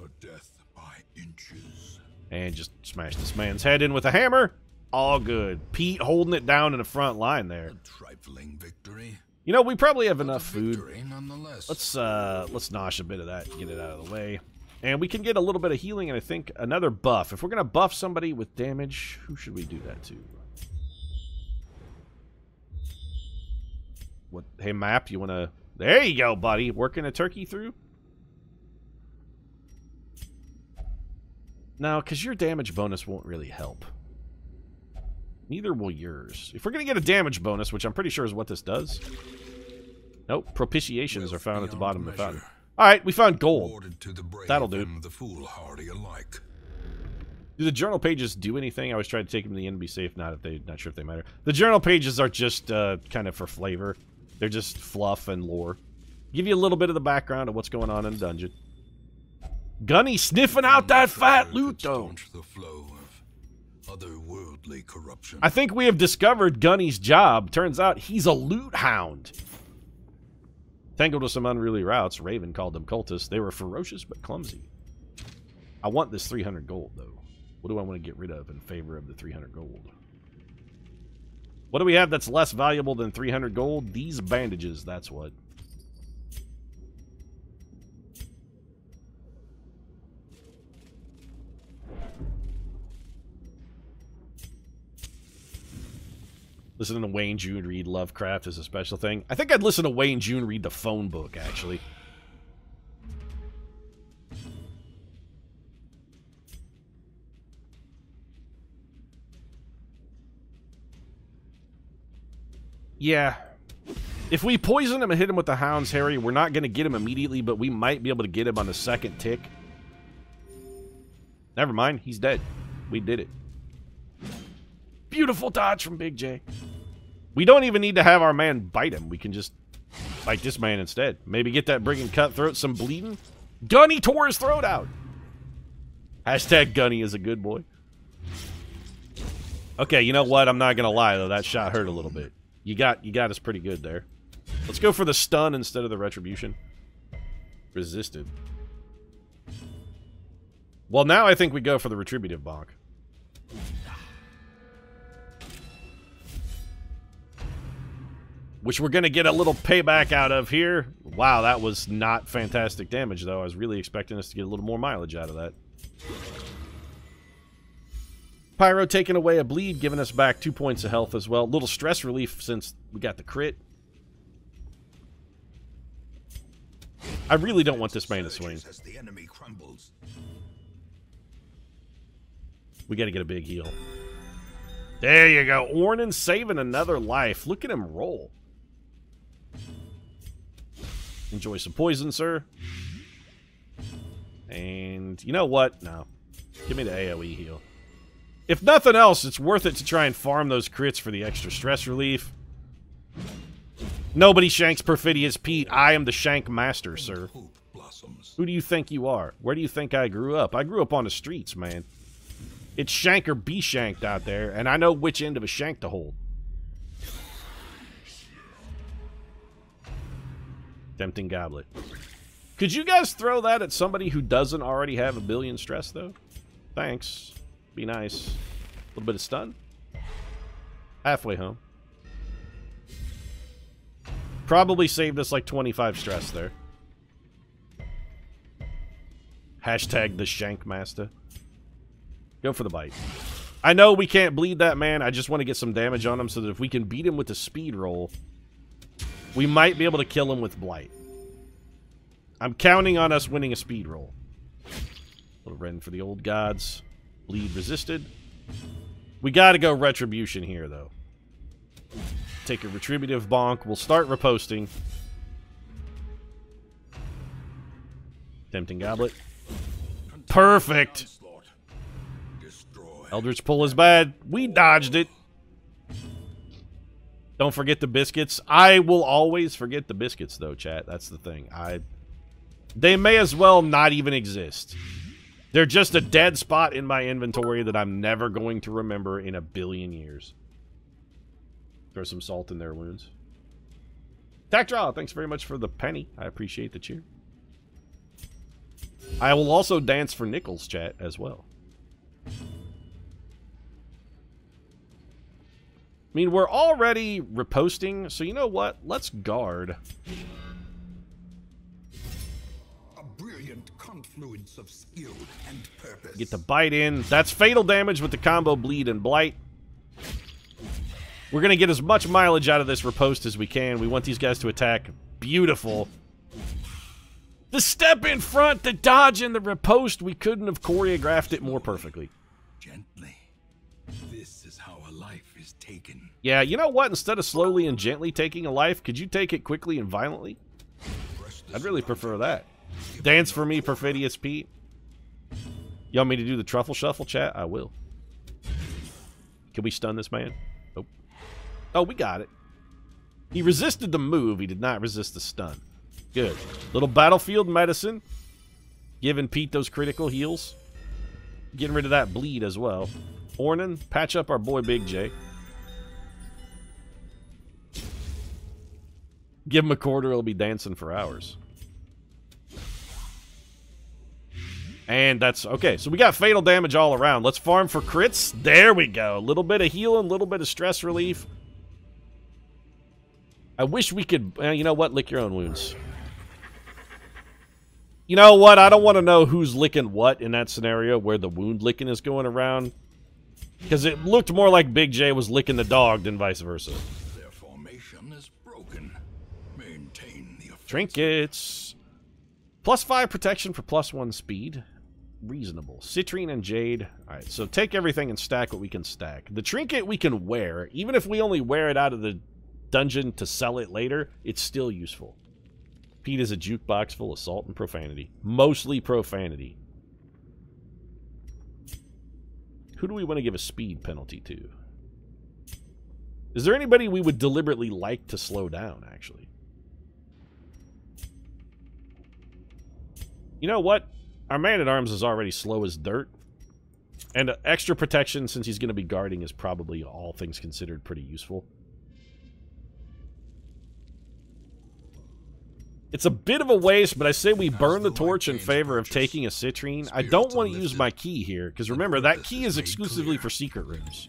A death by inches. And just smash this man's head in with a hammer. All good. Pete holding it down in the front line there. A trifling victory. You know, we probably have enough food. Nonetheless. Let's nosh a bit of that and get it out of the way. And we can get a little bit of healing and I think another buff. If we're going to buff somebody with damage, who should we do that to? What? Hey, map, you want to... There you go, buddy. Working a turkey through? No, because your damage bonus won't really help. Neither will yours. If we're going to get a damage bonus, which I'm pretty sure is what this does. Nope, propitiations are found at the bottom of the fountain. Alright, we found gold. That'll do. The foolhardy alike. Do the journal pages do anything? I always try to take them to the end to be safe. Not sure if they matter. The journal pages are just kind of for flavor. They're just fluff and lore. Give you a little bit of the background of what's going on in the dungeon. Gunny sniffing out that fat loot, though. The flow of otherworldly corruption. I think we have discovered Gunny's job. Turns out he's a loot hound. Tangled with some unruly routes, Raven called them cultists. They were ferocious but clumsy. I want this 300 gold, though. What do I want to get rid of in favor of the 300 gold? What do we have that's less valuable than 300 gold? These bandages, that's what. Listening to Wayne June read Lovecraft is a special thing. I think I'd listen to Wayne June read the phone book, actually. Yeah. If we poison him and hit him with the Hound's Harry, we're not going to get him immediately, but we might be able to get him on the second tick. Never mind, he's dead. We did it. Beautiful dodge from Big J. We don't even need to have our man bite him. We can just bite this man instead. Maybe get that brigand cutthroat some bleeding. Gunny tore his throat out. Hashtag Gunny is a good boy. Okay, you know what? I'm not going to lie, though. That shot hurt a little bit. You got us pretty good there. Let's go for the stun instead of the retribution. Resisted. Well, now I think we go for the retributive bonk. Which we're going to get a little payback out of here. Wow, that was not fantastic damage, though. I was really expecting us to get a little more mileage out of that. Pyro taking away a bleed, giving us back 2 points of health as well. Little stress relief since we got the crit. I really don't want this man to swing. We got to get a big heal. There you go. Ornan saving another life. Look at him roll. Enjoy some poison, sir. And you know what? No. Give me the AoE heal. If nothing else, it's worth it to try and farm those crits for the extra stress relief. Nobody shanks Perfidious Pete. I am the shank master, sir. Who do you think you are? Where do you think I grew up? I grew up on the streets, man. It's shank or be shanked out there, and I know which end of a shank to hold. Tempting Goblet. Could you guys throw that at somebody who doesn't already have a billion stress, though? Thanks. Be nice. A little bit of stun. Halfway home. Probably saved us like 25 stress there. Hashtag the shank master. Go for the bite. I know we can't bleed that man. I just want to get some damage on him so that if we can beat him with the speed roll, we might be able to kill him with blight. I'm counting on us winning a speed roll. Little Ren for the old gods. Bleed resisted. We got to go retribution here, though. Take a retributive bonk. We'll start riposting. Tempting Goblet. Perfect. Eldritch pull is bad. We dodged it. Don't forget the biscuits. I will always forget the biscuits, though, chat. That's the thing. They may as well not even exist. They're just a dead spot in my inventory that I'm never going to remember in a billion years. Throw some salt in their wounds. Tack Draw, thanks very much for the penny. I appreciate the cheer. I will also dance for nickels, chat, as well. I mean, we're already riposting, so you know what? Let's guard. A brilliant confluence of skill and purpose. Get the bite in. That's fatal damage with the combo bleed and blight. We're going to get as much mileage out of this riposte as we can. We want these guys to attack. Beautiful. The step in front, the dodge, and the riposte. We couldn't have choreographed it more perfectly. Gently. This is how a life is taken. Yeah, you know what? Instead of slowly and gently taking a life, could you take it quickly and violently? I'd really prefer that. Dance for me, Perfidious Pete. You want me to do the truffle shuffle, chat? I will. Can we stun this man? Nope. Oh, we got it. He resisted the move. He did not resist the stun. Good. Little battlefield medicine. Giving Pete those critical heals. Getting rid of that bleed as well. Ornan, patch up our boy Big J. Give him a quarter, he'll be dancing for hours. And that's... Okay, so we got fatal damage all around. Let's farm for crits. There we go. A little bit of healing, a little bit of stress relief. I wish we could... you know what? Lick your own wounds. You know what? I don't want to know who's licking what in that scenario where the wound licking is going around. Because it looked more like Big J was licking the dog than vice versa. Their formation is broken. Maintain the offensive. Trinkets. +5 protection for +1 speed. Reasonable. Citrine and Jade. Alright, so take everything and stack what we can stack. The trinket we can wear. Even if we only wear it out of the dungeon to sell it later, it's still useful. Pete is a jukebox full of salt and profanity. Mostly profanity. Who do we want to give a speed penalty to? Is there anybody we would deliberately like to slow down, actually? You know what? Our man-at-arms is already slow as dirt. And extra protection, since he's going to be guarding, is probably, all things considered, pretty useful. It's a bit of a waste, but I say we burn the torch in favor of taking a citrine. I don't want to use my key here, because remember, that key is exclusively for secret rooms.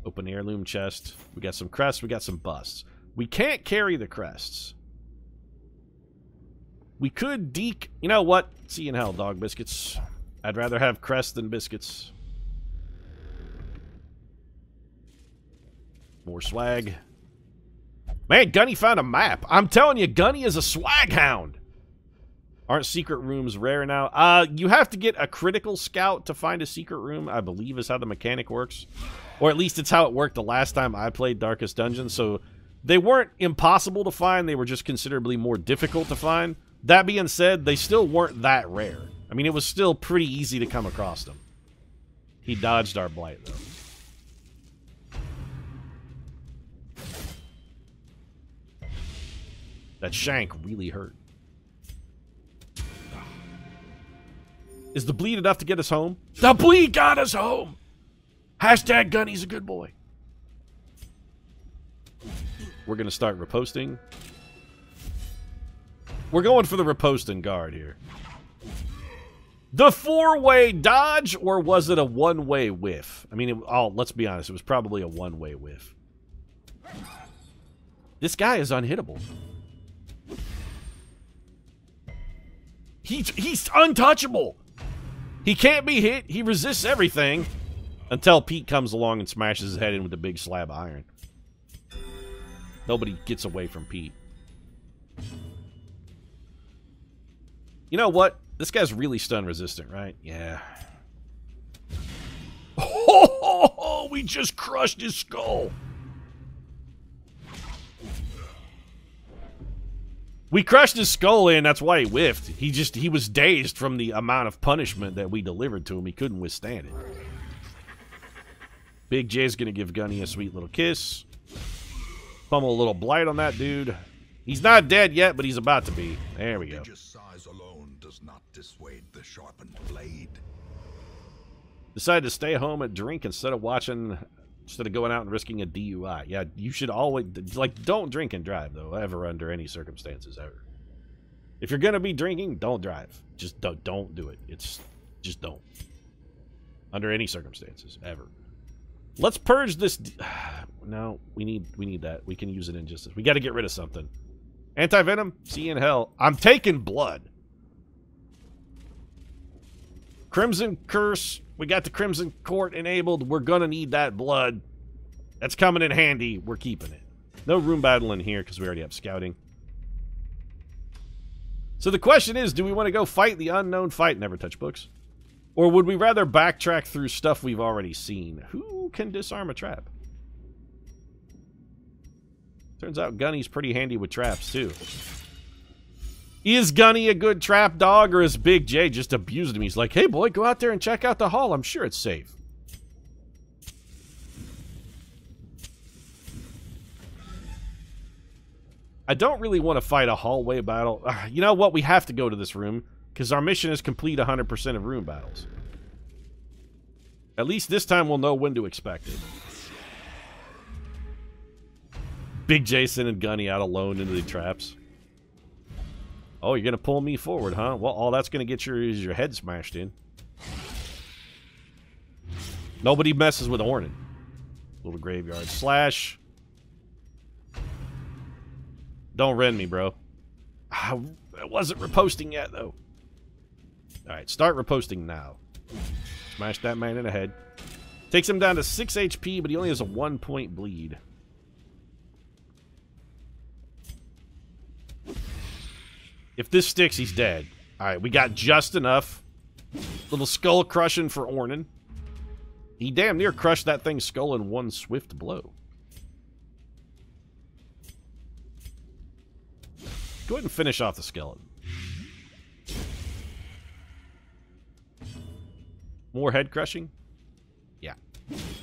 Open heirloom chest. We got some crests, we got some busts. We can't carry the crests. We could deke... You know what? See you in hell, dog biscuits. I'd rather have crests than biscuits. More swag. Man, Gunny found a map. I'm telling you, Gunny is a swag hound. Aren't secret rooms rare now? You have to get a critical scout to find a secret room, I believe is how the mechanic works. Or at least it's how it worked the last time I played Darkest Dungeon. So they weren't impossible to find. They were just considerably more difficult to find. That being said, they still weren't that rare. I mean, it was still pretty easy to come across them. He dodged our blight, though. That shank really hurt. Is the bleed enough to get us home? The bleed got us home! Hashtag Gunny's a good boy. We're going to start riposting. We're going for the riposting guard here. The four-way dodge, or was it a one-way whiff? I mean, let's be honest, it was probably a one-way whiff. This guy is unhittable. He's untouchable. He can't be hit. He resists everything until Pete comes along and smashes his head in with a big slab of iron. Nobody gets away from Pete. You know what? This guy's really stun resistant, right? Yeah. Oh, we just crushed his skull. We crushed his skull in, that's why he whiffed. He was dazed from the amount of punishment that we delivered to him. He couldn't withstand it. Big J's gonna give Gunny a sweet little kiss. Pummel a little blight on that dude. He's not dead yet, but he's about to be. There we go. Size alone does not dissuade the sharpened blade. Decided to stay home and drink instead of watching instead of going out and risking a DUI. Yeah, you should always, like, don't drink and drive, though, ever, under any circumstances, ever. If you're going to be drinking, don't drive. Just don't do it. Just don't. Under any circumstances, ever. Let's purge this. No, we need that. We can use it in just this. We got to get rid of something. Anti-venom? See you in hell. I'm taking blood. Crimson Curse. We got the Crimson Court enabled. We're going to need that blood. That's coming in handy. We're keeping it. No room battle in here because we already have scouting. So the question is, do we want to go fight the unknown fight? Never touch books. Or would we rather backtrack through stuff we've already seen? Who can disarm a trap? Turns out Gunny's pretty handy with traps, too. Is Gunny a good trap dog, or is Big J just abusing him? He's like, hey, boy, go out there and check out the hall. I'm sure it's safe. I don't really want to fight a hallway battle. You know what? We have to go to this room, because our mission is complete 100% of room battles. At least this time we'll know when to expect it. Big Jason and Gunny out alone into the traps. Oh, you're going to pull me forward, huh? Well, all that's going to get is your head smashed in. Nobody messes with Ornan. Little graveyard. Slash. Don't rend me, bro. I wasn't reposting yet, though. Alright, start reposting now. Smash that man in the head. Takes him down to 6 HP, but he only has a 1-point bleed. If this sticks, he's dead. Alright, we got just enough. Little skull crushing for Ornan. He damn near crushed that thing's skull in one swift blow. Go ahead and finish off the skeleton. More head crushing? Yeah.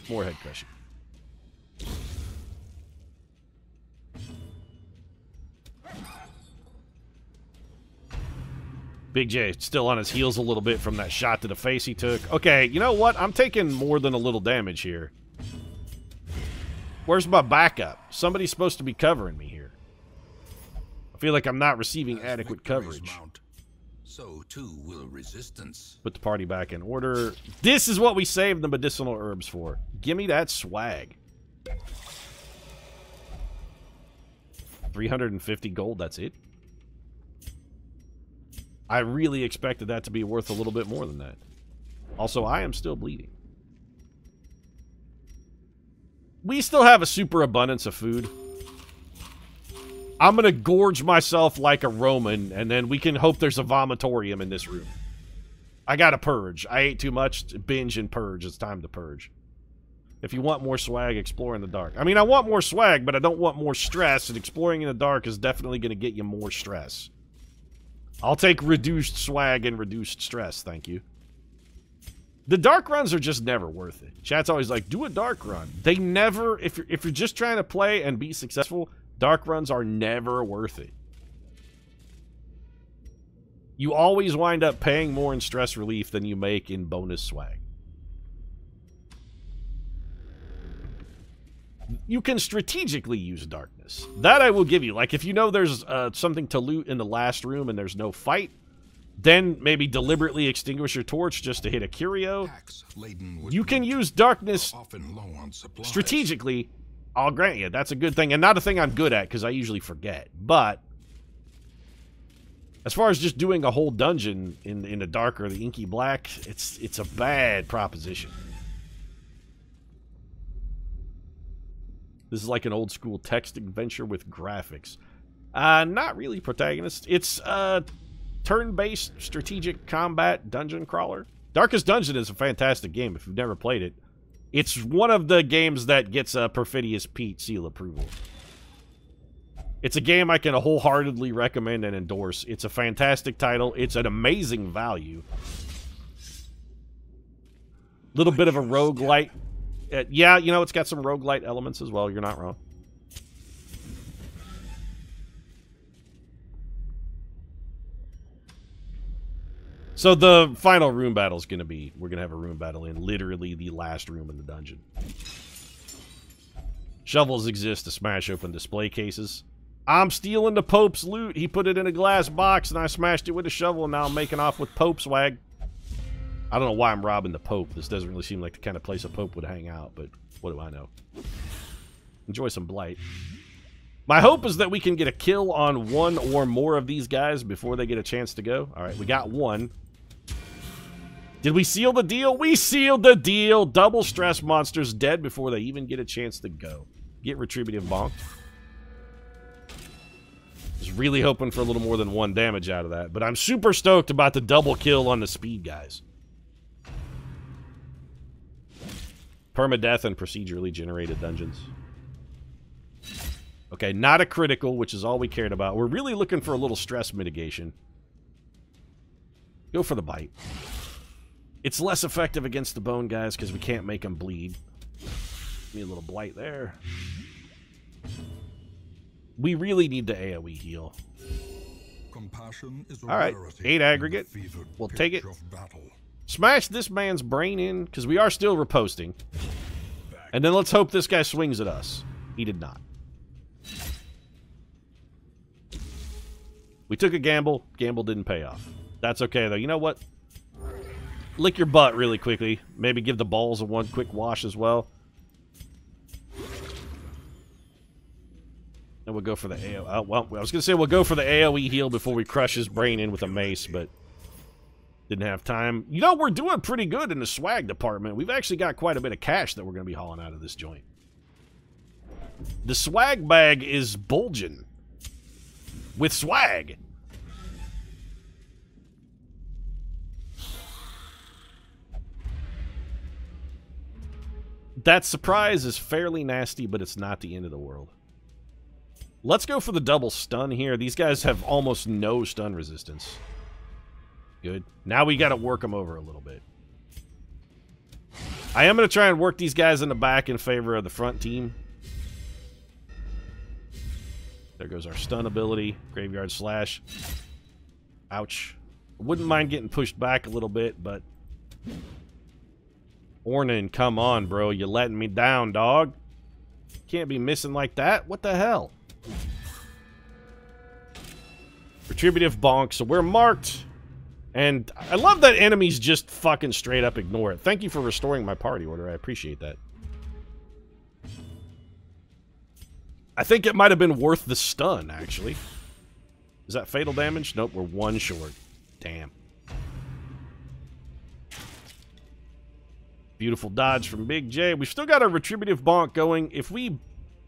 More head crushing. Big J still on his heels a little bit from that shot to the face he took. Okay, you know what? I'm taking more than a little damage here. Where's my backup? Somebody's supposed to be covering me here. I feel like I'm not receiving adequate coverage. So too will resistance. Put the party back in order. This is what we saved the medicinal herbs for. Give me that swag. 350 gold, that's it? I really expected that to be worth a little bit more than that. Also, I am still bleeding. We still have a super abundance of food. I'm going to gorge myself like a Roman, and then we can hope there's a vomitorium in this room. I got to purge. I ate too much. Binge and purge. It's time to purge. If you want more swag, explore in the dark. I mean, I want more swag, but I don't want more stress, and exploring in the dark is definitely going to get you more stress. I'll take reduced swag and reduced stress, thank you. The dark runs are just never worth it. Chat's always like, do a dark run. They never, if you're just trying to play and be successful, dark runs are never worth it. You always wind up paying more in stress relief than you make in bonus swag. You can strategically use darkness. That I will give you. Like, if you know there's something to loot in the last room and there's no fight, then maybe deliberately extinguish your torch just to hit a curio. You can use darkness strategically. I'll grant you, that's a good thing. And not a thing I'm good at, because I usually forget. But as far as just doing a whole dungeon in the dark or the inky black, it's a bad proposition. This is like an old school text adventure with graphics. Not really protagonist. It's turn-based strategic combat dungeon crawler. Darkest Dungeon is a fantastic game if you've never played it. It's one of the games that gets a Perfidious Pete seal approval. It's a game I can wholeheartedly recommend and endorse. It's a fantastic title. It's an amazing value. Little bit of a roguelite. Yeah, you know, it's got some roguelite elements as well. You're not wrong. So the final room battle is going to be, we're going to have a room battle in literally the last room in the dungeon. Shovels exist to smash open display cases. I'm stealing the Pope's loot. He put it in a glass box, and I smashed it with a shovel, and now I'm making off with Pope swag. I don't know why I'm robbing the Pope. This doesn't really seem like the kind of place a Pope would hang out, but what do I know? Enjoy some blight. My hope is that we can get a kill on one or more of these guys before they get a chance to go. All right, we got one. Did we seal the deal? We sealed the deal. Double stress monsters dead before they even get a chance to go. Get retributive bonked. Was really hoping for a little more than 1 damage out of that, but I'm super stoked about the double kill on the speed guys. Permadeath and procedurally generated dungeons. Okay, not a critical, which is all we cared about. We're really looking for a little stress mitigation. Go for the bite. It's less effective against the bone guys because we can't make them bleed. Need a little blight there. We really need to AoE heal. Alright, 8 aggregate. We'll take it. Smash this man's brain in, because we are still riposting. And then let's hope this guy swings at us. He did not. We took a gamble. Gamble didn't pay off. That's okay, though. You know what? Lick your butt really quickly. Maybe give the balls a one quick wash as well. And we'll go for the AoE. Well, I was going to say we'll go for the AoE heal before we crush his brain in with a mace, but didn't have time. You know, we're doing pretty good in the swag department. We've actually got quite a bit of cash that we're going to be hauling out of this joint. The swag bag is bulging with swag. That surprise is fairly nasty, but it's not the end of the world. Let's go for the double stun here. These guys have almost no stun resistance. Good. Now we got to work them over a little bit. I am going to try and work these guys in the back in favor of the front team. There goes our stun ability. Graveyard slash. Ouch. Wouldn't mind getting pushed back a little bit, but... Ornan, come on, bro. You're letting me down, dog. Can't be missing like that. What the hell? Retributive bonk. So we're marked. And I love that enemies just fucking straight up ignore it. Thank you for restoring my party order. I appreciate that. I think it might have been worth the stun, actually. Is that fatal damage? Nope, we're 1 short. Damn. Beautiful dodge from Big J. We've still got a retributive bonk going. If we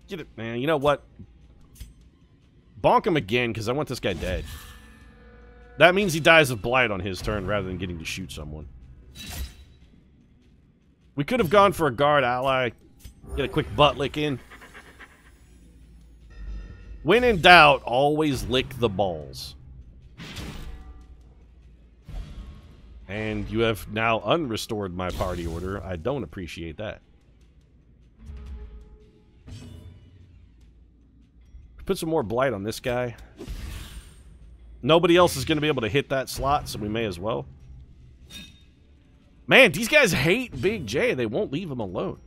get it, man, you know what? Bonk him again, because I want this guy dead. That means he dies of blight on his turn rather than getting to shoot someone. We could have gone for a guard ally. Get a quick butt lick in. When in doubt, always lick the balls. And you have now unrestored my party order. I don't appreciate that. Put some more blight on this guy. Nobody else is going to be able to hit that slot, so we may as well. Man, these guys hate Big J. They won't leave him alone.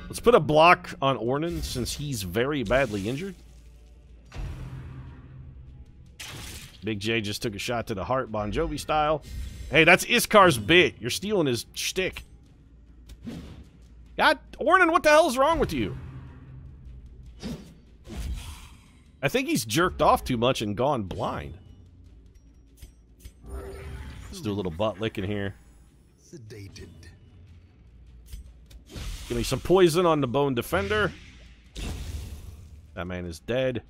Let's put a block on Ornan since he's very badly injured. Big J just took a shot to the heart, Bon Jovi style. Hey, that's Iskar's bit. You're stealing his shtick. God, Ornan, what the hell is wrong with you? I think he's jerked off too much and gone blind. Let's do a little butt licking here. Sedated. Give me some poison on the Bone Defender. That man is dead.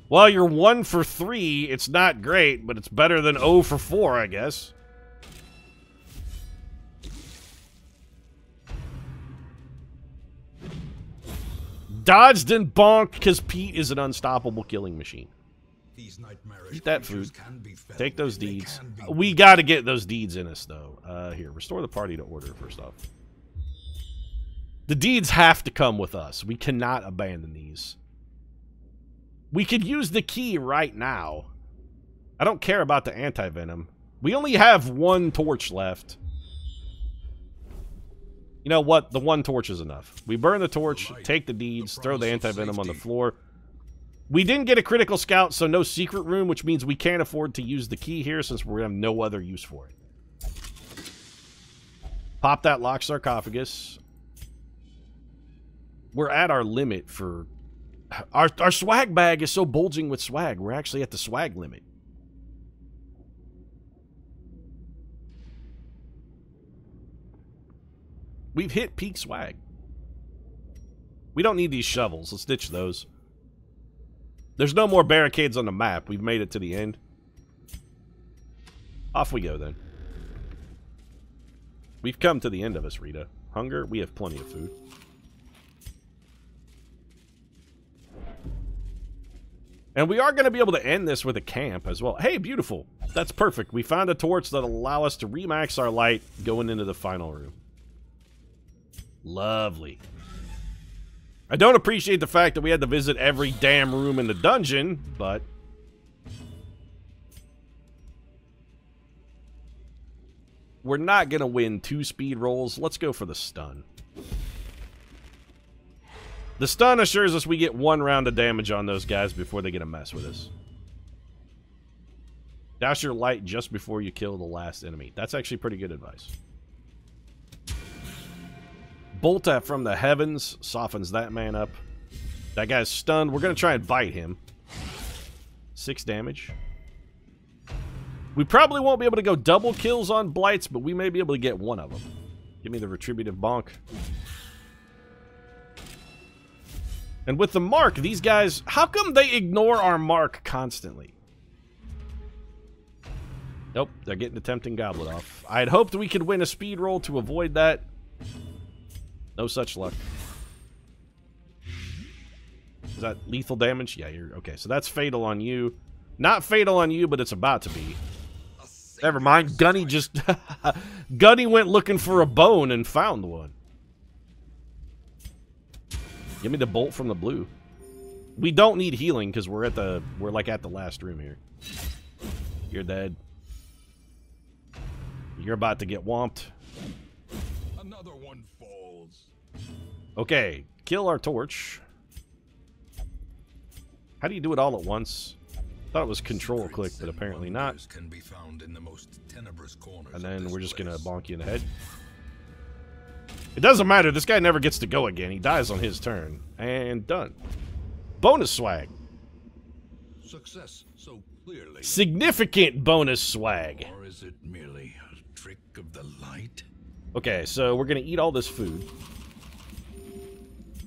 Well, you're 1 for 3. It's not great, but it's better than 0 for 4, I guess. Dodged and bonked because Pete is an unstoppable killing machine. These nightmarish Eat that food. can be fed. Take those They deeds. can be We got to get those deeds in us, though. Here, restore the party to order, first off. The deeds have to come with us. We cannot abandon these. We could use the key right now. I don't care about the anti-venom. We only have 1 torch left. You know what? The one torch is enough. We burn the torch, take the deeds, throw the anti-venom on the floor. We didn't get a critical scout, so no secret room, which means we can't afford to use the key here since we have no other use for it. Pop that locked sarcophagus. We're at our limit for... Our swag bag is so bulging with swag. We're actually at the swag limit. We've hit peak swag. We don't need these shovels. Let's ditch those. There's no more barricades on the map. We've made it to the end. Off we go, then. We've come to the end of us, Rita. Hunger? We have plenty of food. And we are going to be able to end this with a camp as well. Hey, beautiful. That's perfect. We found a torch that'll allow us to remax our light going into the final room. Lovely. I don't appreciate the fact that we had to visit every damn room in the dungeon, but... we're not going to win 2 speed rolls. Let's go for the stun. The stun assures us we get 1 round of damage on those guys before they get a mess with us. Douse your light just before you kill the last enemy. That's actually pretty good advice. Bolt from the heavens softens that man up. That guy's stunned. We're going to try and bite him. 6 damage. We probably won't be able to go double kills on blights, but we may be able to get 1 of them. Give me the retributive bonk. And with the mark, these guys... how come they ignore our mark constantly? Nope, they're getting the tempting goblet off. I had hoped we could win a speed roll to avoid that. No such luck. Is that lethal damage? Yeah, you're... okay, so that's fatal on you. Not fatal on you, but it's about to be. Never mind. Gunny just... Gunny went looking for a bone and found one. Give me the bolt from the blue. We don't need healing because we're at the... we're like at the last room here. You're dead. You're about to get whomped. Another one falls. Okay, kill our torch. How do you do it all at once? Thought it was control click, but apparently not. Can be found in the most tenebrous corners and then we're just gonna bonk you in the head. It doesn't matter. This guy never gets to go again. He dies on his turn. And done. Bonus swag. Success so clearly. Significant bonus swag. Or is it merely a trick of the light? Okay, so we're gonna eat all this food.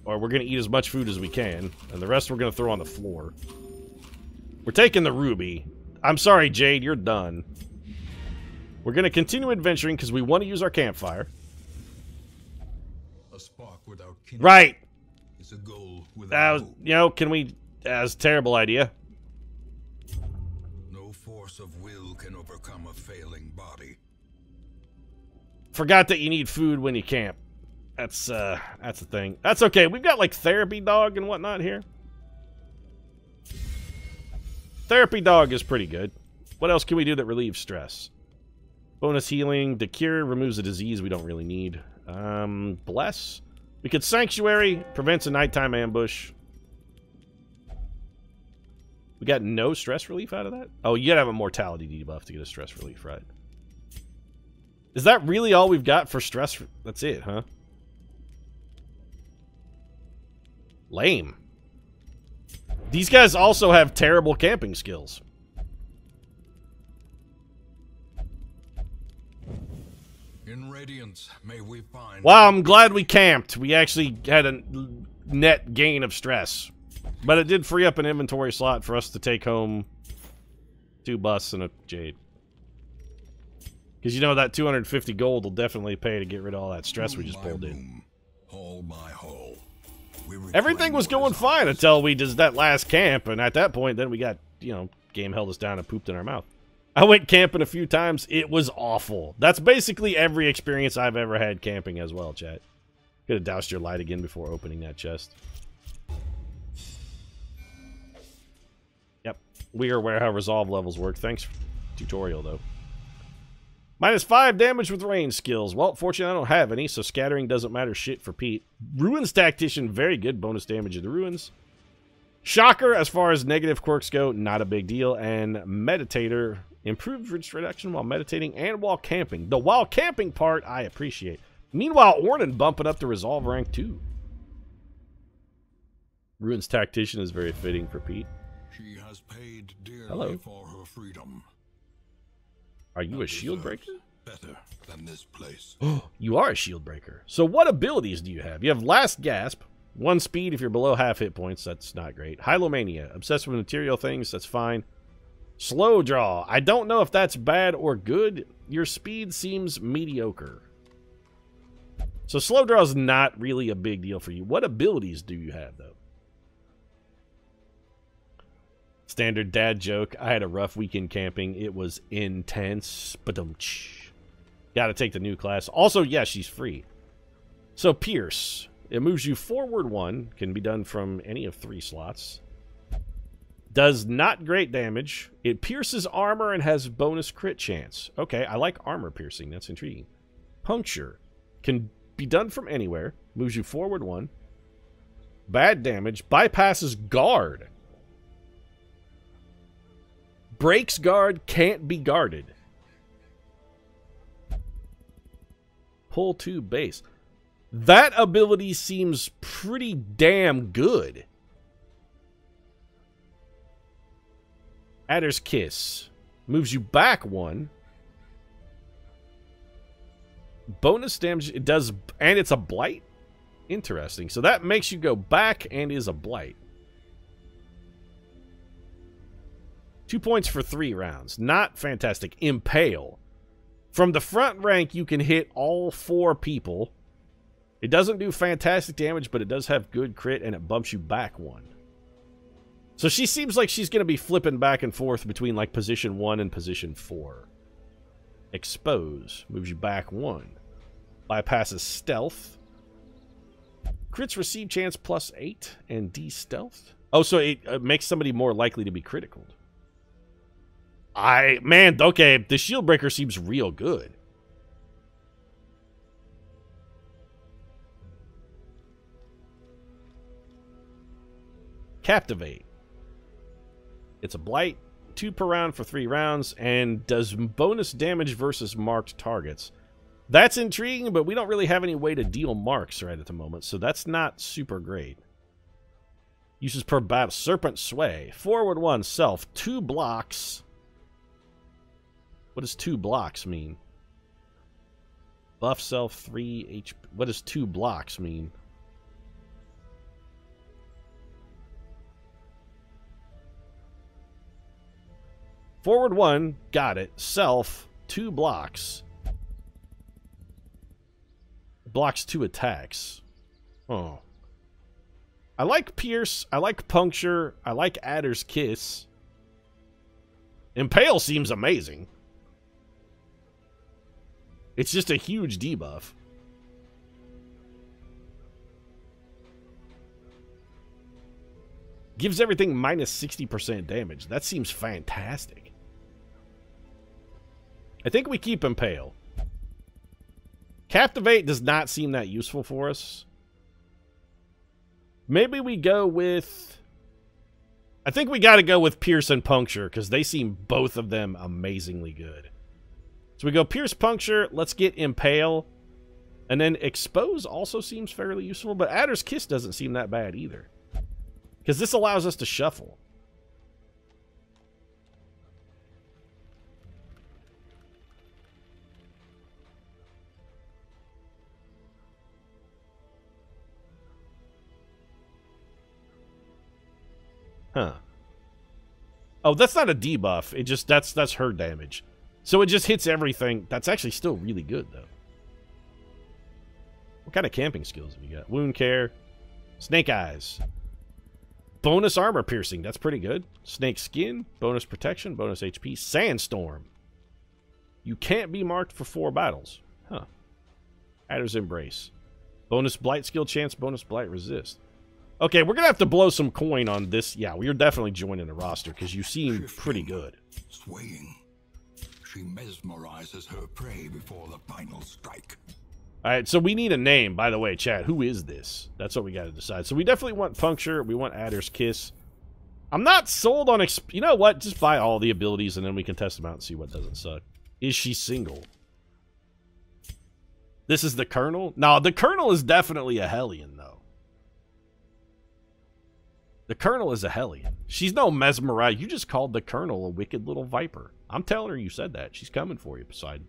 Or we're gonna eat as much food as we can. And the rest we're gonna throw on the floor. We're taking the ruby. I'm sorry, Jade, you're done. We're gonna continue adventuring because we want to use our campfire. A spark without kindling right. is a goal without hope. You know, can we... that's a terrible idea. No force of will can overcome a failing body. Forgot that you need food when you camp. That's the thing. That's okay. We've got, like, therapy dog and whatnot here. Therapy dog is pretty good. What else can we do that relieves stress? Bonus healing. The cure removes a disease we don't really need. Bless. We could sanctuary. Prevents a nighttime ambush. We got no stress relief out of that? Oh, you gotta have a mortality debuff to get a stress relief, right? Is that really all we've got for stress? That's it, huh? Lame. These guys also have terrible camping skills. In Radiance, may we find... wow, I'm glad we camped. We actually had a net gain of stress. But it did free up an inventory slot for us to take home 2 busts and a jade. Because you know that 250 gold will definitely pay to get rid of all that stress we just pulled in. Hall by hall. Everything was going fine until we did that last camp, and at that point, then we got, you know, game held us down and pooped in our mouth. I went camping a few times. It was awful. That's basically every experience I've ever had camping as well, chat. Could have doused your light again before opening that chest. Yep. We are aware how resolve levels work. Thanks, tutorial, though. -5 damage with range skills. Well, fortunately, I don't have any, so scattering doesn't matter shit for Pete. Ruins Tactician, very good bonus damage in the ruins. Shocker, as far as negative quirks go, not a big deal. And Meditator, improved risk reduction while meditating and while camping. The while camping part, I appreciate. Meanwhile, Ornan bumping up to Resolve rank 2. Ruins Tactician is very fitting for Pete. She has paid dearly Hello. for her freedom. Are you a Shieldbreaker? Better than this place. You are a Shieldbreaker. So what abilities do you have? You have Last Gasp, 1 speed if you're below half hit points. That's not great. Hylomania, obsessed with material things. That's fine. Slow Draw. I don't know if that's bad or good. Your speed seems mediocre. So Slow Draw is not really a big deal for you. What abilities do you have, though? Standard dad joke. I had a rough weekend camping. It was intense. Ba-dum-tsh. Gotta take the new class. Also, yeah, she's free. So Pierce. It moves you forward 1. Can be done from any of 3 slots. Does not great damage. It pierces armor and has bonus crit chance. Okay, I like armor piercing. That's intriguing. Puncture. Can be done from anywhere. Moves you forward 1. Bad damage. Bypasses guard. Breaks guard, can't be guarded. Pull 2 base. That ability seems pretty damn good. Adder's Kiss. Moves you back 1. Bonus damage, it does, and it's a blight? Interesting. So that makes you go back and is a blight. 2 points for 3 rounds. Not fantastic. Impale. From the front rank, you can hit all 4 people. It doesn't do fantastic damage, but it does have good crit, and it bumps you back 1. So she seems like she's going to be flipping back and forth between, like, position 1 and position 4. Expose. Moves you back 1. Bypasses stealth. Crits receive chance +8 and de-stealth. Oh, so it makes somebody more likely to be critical. Man, okay, the Shieldbreaker seems real good. Captivate. It's a blight, 2 per round for 3 rounds, and does bonus damage versus marked targets. That's intriguing, but we don't really have any way to deal marks right at the moment, so that's not super great. Uses per battle. Serpent Sway. Forward 1, self. 2 blocks. What does 2 blocks mean? Buff self 3 HP. What does 2 blocks mean? Forward 1, got it. Self, 2 blocks. Blocks 2 attacks. Oh. I like Pierce. I like Puncture. I like Adder's Kiss. Impale seems amazing. It's just a huge debuff. Gives everything -60% damage. That seems fantastic. I think we keep Impale. Captivate does not seem that useful for us. Maybe we go with... I think we got to go with Pierce and Puncture, because they seem both of them amazingly good. So we go Pierce, Puncture, let's get Impale, and then Expose also seems fairly useful, but Adder's Kiss doesn't seem that bad either. Because this allows us to shuffle. Huh. Oh, that's not a debuff. It just, that's her damage. So it just hits everything. That's actually still really good, though. What kind of camping skills have you got? Wound Care. Snake Eyes. Bonus Armor Piercing. That's pretty good. Snake Skin. Bonus Protection. Bonus HP. Sandstorm. You can't be marked for 4 battles. Huh. Adder's Embrace. Bonus Blight Skill Chance. Bonus Blight Resist. Okay, we're going to have to blow some coin on this. Yeah, we're definitely joining the roster because you seem pretty good. Swaying. She mesmerizes her prey before the final strike. Alright, so we need a name, by the way, chat. Who is this? That's what we got to decide. So we definitely want Puncture. We want Adder's Kiss. I'm not sold on... You know what? Just buy all the abilities, and then we can test them out and see what doesn't suck. Is she single? This is the Colonel? No, the Colonel is definitely a Hellion, though. The Colonel is a Hellion. She's no Mesmerize. You just called the Colonel a wicked little viper. I'm telling her you said that. She's coming for you, Poseidon.